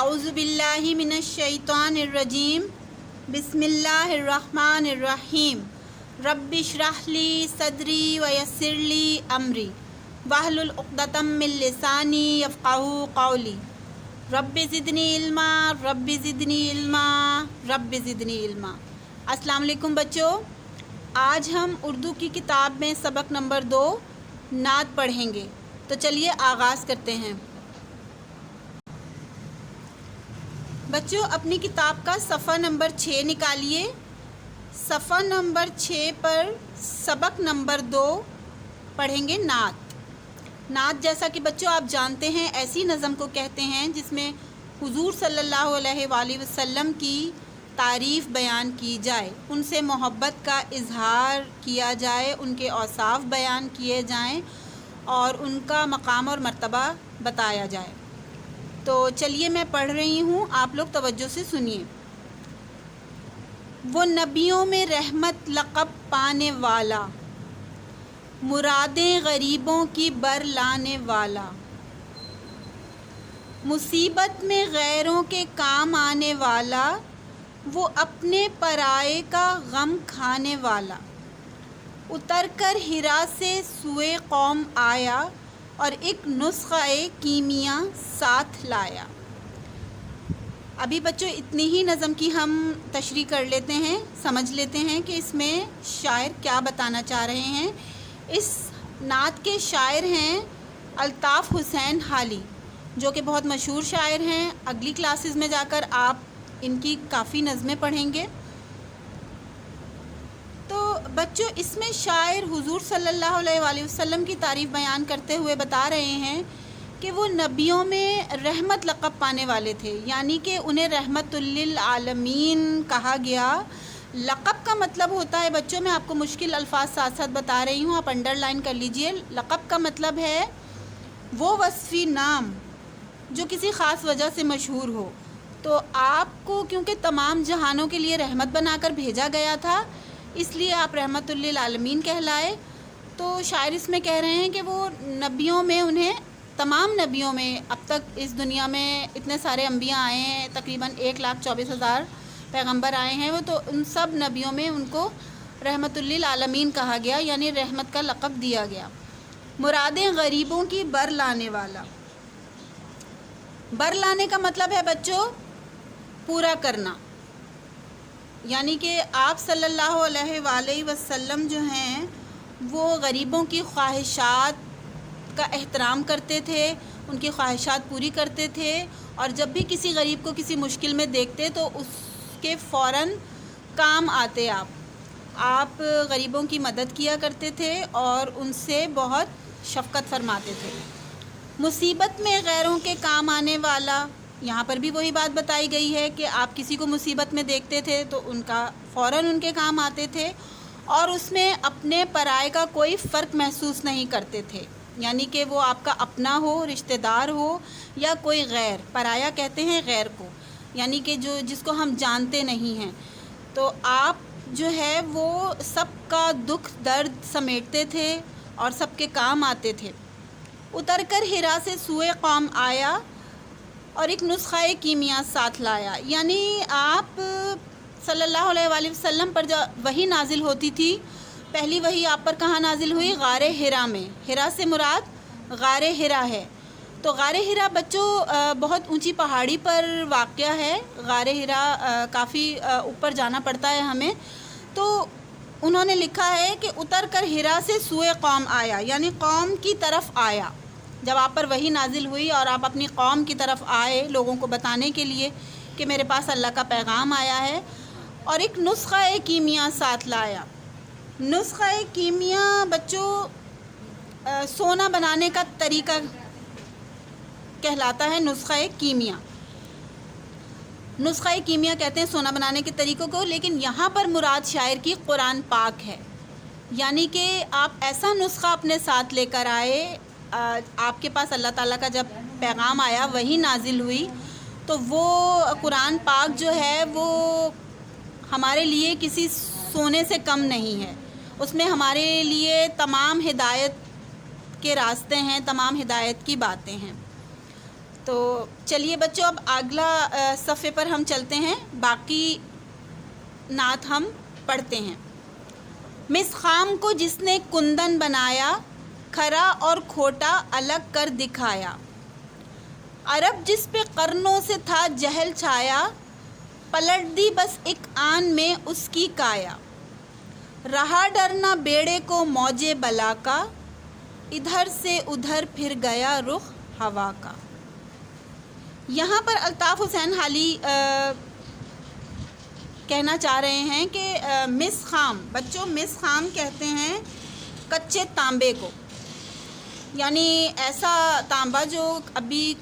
اعوذ باللہ من الشیطان الرجیم بسم اللہ الرحمن الرحیم رب اشرح لی صدری ویسر لی امری واحلل عقدۃ من لسانی یفقہوا قولی رب زدنی علما رب زدنی علما رب زدنی علما۔ السلام علیکم بچوں، آج ہم اردو کی کتاب میں سبق نمبر 2 نعت پڑھیں گے، تو چلیے آغاز کرتے ہیں۔ بچوں اپنی کتاب کا صفحہ نمبر 6 نکالیے۔ صفحہ نمبر 6 پر سبق نمبر 2 پڑھیں گے نعت۔ نعت جیسا کہ بچوں آپ جانتے ہیں ایسی نظم کو کہتے ہیں جس میں حضور صلی اللہ علیہ وآلہ وسلم کی تعریف بیان کی جائے، ان سے محبت کا اظہار کیا جائے، ان کے اوصاف بیان کیے جائیں اور ان کا مقام اور مرتبہ بتایا جائے۔ تو چلیے میں پڑھ رہی ہوں، آپ لوگ توجہ سے سنیے۔ وہ نبیوں میں رحمت لقب پانے والا، مرادیں غریبوں کی بر لانے والا، مصیبت میں غیروں کے کام آنے والا، وہ اپنے پرائے کا غم کھانے والا، اتر کر ہرا سے سوئے قوم آیا اور ایک نسخہ کیمیا ساتھ لایا۔ ابھی بچوں اتنی ہی نظم کی ہم تشریح کر لیتے ہیں، سمجھ لیتے ہیں کہ اس میں شاعر کیا بتانا چاہ رہے ہیں۔ اس نعت کے شاعر ہیں الطاف حسین حالی، جو کہ بہت مشہور شاعر ہیں۔ اگلی کلاسز میں جا کر آپ ان کی کافی نظمیں پڑھیں گے۔ تو بچوں اس میں شاعر حضور صلی اللہ علیہ وآلہ وسلم کی تعریف بیان کرتے ہوئے بتا رہے ہیں کہ وہ نبیوں میں رحمت لقب پانے والے تھے، یعنی کہ انہیں رحمت للعالمین کہا گیا۔ لقب کا مطلب ہوتا ہے بچوں، میں آپ کو مشکل الفاظ ساتھ ساتھ بتا رہی ہوں، آپ انڈر لائن کر لیجئے۔ لقب کا مطلب ہے وہ وصفی نام جو کسی خاص وجہ سے مشہور ہو۔ تو آپ کو کیونکہ تمام جہانوں کے لیے رحمت بنا کر بھیجا گیا تھا، اس لیے آپ رحمت للعالمین کہلائے۔ تو شاعر اس میں کہہ رہے ہیں کہ وہ نبیوں میں انہیں، تمام نبیوں میں، اب تک اس دنیا میں اتنے سارے انبیاء آئے ہیں، تقریباً 1,24,000 پیغمبر آئے ہیں، وہ تو ان سب نبیوں میں ان کو رحمت للعالمین کہا گیا، یعنی رحمت کا لقب دیا گیا۔ مرادیں غریبوں کی بر لانے والا، بر لانے کا مطلب ہے بچوں پورا کرنا، یعنی کہ آپ صلی اللہ علیہ وآلہ وسلم جو ہیں وہ غریبوں کی خواہشات کا احترام کرتے تھے، ان کی خواہشات پوری کرتے تھے، اور جب بھی کسی غریب کو کسی مشکل میں دیکھتے تو اس کے فوراً کام آتے۔ آپ غریبوں کی مدد کیا کرتے تھے اور ان سے بہت شفقت فرماتے تھے۔ مصیبت میں غیروں کے کام آنے والا، یہاں پر بھی وہی بات بتائی گئی ہے کہ آپ کسی کو مصیبت میں دیکھتے تھے تو ان کا فوراً ان کے کام آتے تھے، اور اس میں اپنے پرائے کا کوئی فرق محسوس نہیں کرتے تھے، یعنی کہ وہ آپ کا اپنا ہو، رشتہ دار ہو یا کوئی غیر، پرایا کہتے ہیں غیر کو، یعنی کہ جس کو ہم جانتے نہیں ہیں۔ تو آپ جو ہے وہ سب کا دکھ درد سمیٹتے تھے اور سب کے کام آتے تھے۔ اتر کر ہرا سے سوئے قوم آیا اور ایک نسخہ کیمیا ساتھ لایا، یعنی آپ صلی اللہ علیہ وآلہ وسلم پر جب وحی نازل ہوتی تھی، پہلی وحی آپ پر کہاں نازل ہوئی؟ غار ہرا میں۔ ہرا سے مراد غار ہرا ہے۔ تو غار ہرا بچوں بہت اونچی پہاڑی پر واقع ہے۔ غار ہرا کافی اوپر جانا پڑتا ہے ہمیں۔ تو انہوں نے لکھا ہے کہ اتر کر ہرا سے سوئے قوم آیا، یعنی قوم کی طرف آیا۔ جب آپ پر وحی نازل ہوئی اور آپ اپنی قوم کی طرف آئے لوگوں کو بتانے کے لیے کہ میرے پاس اللہ کا پیغام آیا ہے، اور ایک نسخہ کیمیا ساتھ لایا۔ نسخہ کیمیا بچوں سونا بنانے کا طریقہ کہلاتا ہے۔ نسخہ کیمیا، نسخہ کیمیا کہتے ہیں سونا بنانے کے طریقوں کو، لیکن یہاں پر مراد شاعر کی قرآن پاک ہے، یعنی کہ آپ ایسا نسخہ اپنے ساتھ لے کر آئے۔ آپ کے پاس اللہ تعالیٰ کا جب پیغام آیا، وہی نازل ہوئی، تو وہ قرآن پاک جو ہے وہ ہمارے لیے کسی سونے سے کم نہیں ہے۔ اس میں ہمارے لیے تمام ہدایت کے راستے ہیں، تمام ہدایت کی باتیں ہیں۔ تو چلیے بچوں اب اگلا صفحے پر ہم چلتے ہیں، باقی نعت ہم پڑھتے ہیں۔ مس خام کو جس نے کندن بنایا، کھرا اور کھوٹا الگ کر دکھایا۔ عرب جس پہ قرنوں سے تھا جہل چھایا، پلٹ دی بس ایک آن میں اس کی کایا۔ رہا ڈرنا بیڑے کو موج بلا کا، ادھر سے ادھر پھر گیا رخ ہوا کا۔ یہاں پر الطاف حسین حالی کہنا چاہ رہے ہیں کہ مس خام، بچوں مس خام کہتے ہیں کچے تانبے کو، یعنی ایسا تانبا جو ابھی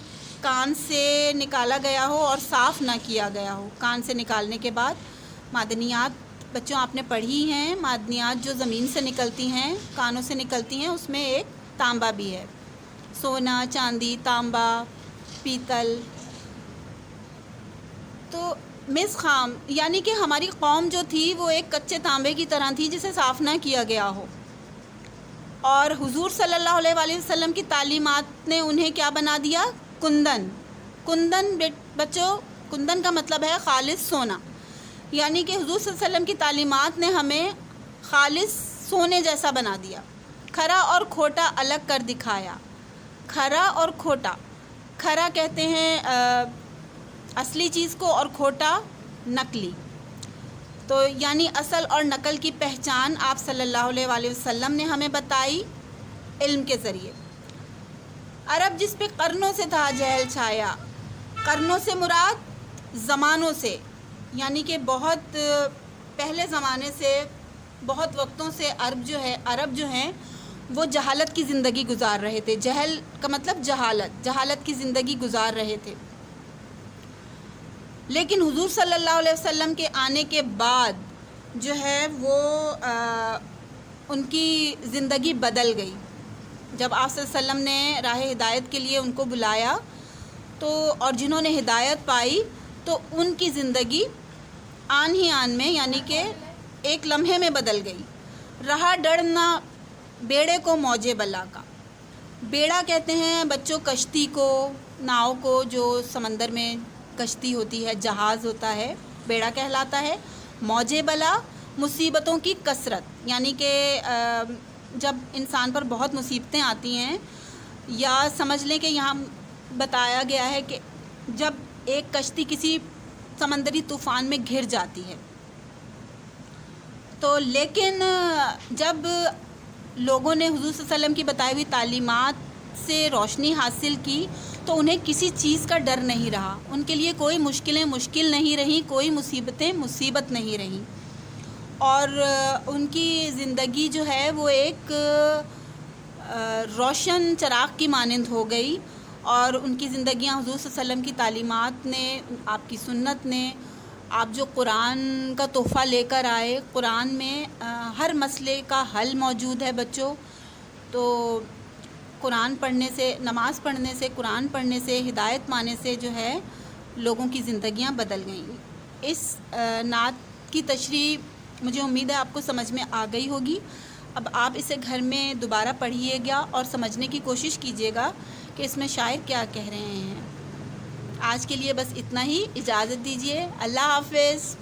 کان سے نکالا گیا ہو اور صاف نہ کیا گیا ہو۔ کان سے نکالنے کے بعد معدنیات بچوں آپ نے پڑھی ہیں، معدنیات جو زمین سے نکلتی ہیں، کانوں سے نکلتی ہیں، اس میں ایک تانبا بھی ہے، سونا، چاندی، تانبا، پیتل۔ تو مس خام یعنی کہ ہماری قوم جو تھی وہ ایک کچے تانبے کی طرح تھی جسے صاف نہ کیا گیا ہو، اور حضور صلی اللہ علیہ وآلہ وسلم کی تعلیمات نے انہیں کیا بنا دیا؟ کندن۔ کندن بچوں، کندن کا مطلب ہے خالص سونا، یعنی کہ حضور صلی اللہ علیہ وسلم کی تعلیمات نے ہمیں خالص سونے جیسا بنا دیا۔ کھرا اور کھوٹا الگ کر دکھایا۔ کھرا اور کھوٹا، کھرا کہتے ہیں اصلی چیز کو اور کھوٹا نقلی، تو یعنی اصل اور نقل کی پہچان آپ صلی اللہ علیہ وآلہ وسلم نے ہمیں بتائی علم کے ذریعے۔ عرب جس پہ قرنوں سے تھا جہل چھایا، قرنوں سے مراد زمانوں سے، یعنی کہ بہت پہلے زمانے سے، بہت وقتوں سے عرب جو ہیں وہ جہالت کی زندگی گزار رہے تھے۔ جہل کا مطلب جہالت کی زندگی گزار رہے تھے، لیکن حضور صلی اللہ علیہ وسلم کے آنے کے بعد جو ہے وہ ان کی زندگی بدل گئی۔ جب آپ صلی اللہ علیہ وسلم نے راہ ہدایت کے لیے ان کو بلایا تو، اور جنہوں نے ہدایت پائی تو ان کی زندگی آن ہی آن میں، یعنی کہ ایک لمحے میں بدل گئی۔ رہا ڈرنا بیڑے کو موج بلا کا۔ بیڑا کہتے ہیں بچوں کشتی کو، ناؤ کو، جو سمندر میں کشتی ہوتی ہے، جہاز ہوتا ہے، بیڑا کہلاتا ہے۔ موج بلا مصیبتوں کی کثرت، یعنی کہ جب انسان پر بہت مصیبتیں آتی ہیں، یا سمجھ لیں کہ یہاں بتایا گیا ہے کہ جب ایک کشتی کسی سمندری طوفان میں گھر جاتی ہے، تو لیکن جب لوگوں نے حضور صلی اللہ علیہ وسلم کی بتائی ہوئی تعلیمات سے روشنی حاصل کی تو انہیں کسی چیز کا ڈر نہیں رہا، ان کے لیے کوئی مشکلیں مشکل نہیں رہیں، کوئی مصیبتیں مصیبت نہیں رہیں، اور ان کی زندگی جو ہے وہ ایک روشن چراغ کی مانند ہو گئی، اور ان کی زندگیاں حضور صلی اللہ علیہ وسلم کی تعلیمات نے، آپ کی سنت نے، آپ جو قرآن کا تحفہ لے کر آئے، قرآن میں ہر مسئلے کا حل موجود ہے بچوں۔ تو قرآن پڑھنے سے، نماز پڑھنے سے، قرآن پڑھنے سے، ہدایت پانے سے جو ہے لوگوں کی زندگیاں بدل گئیں۔ اس نعت کی تشریح مجھے امید ہے آپ کو سمجھ میں آ گئی ہوگی۔ اب آپ اسے گھر میں دوبارہ پڑھیے گا اور سمجھنے کی کوشش کیجیے گا کہ اس میں شاعر کیا کہہ رہے ہیں۔ آج کے لیے بس اتنا ہی، اجازت دیجیے، اللہ حافظ۔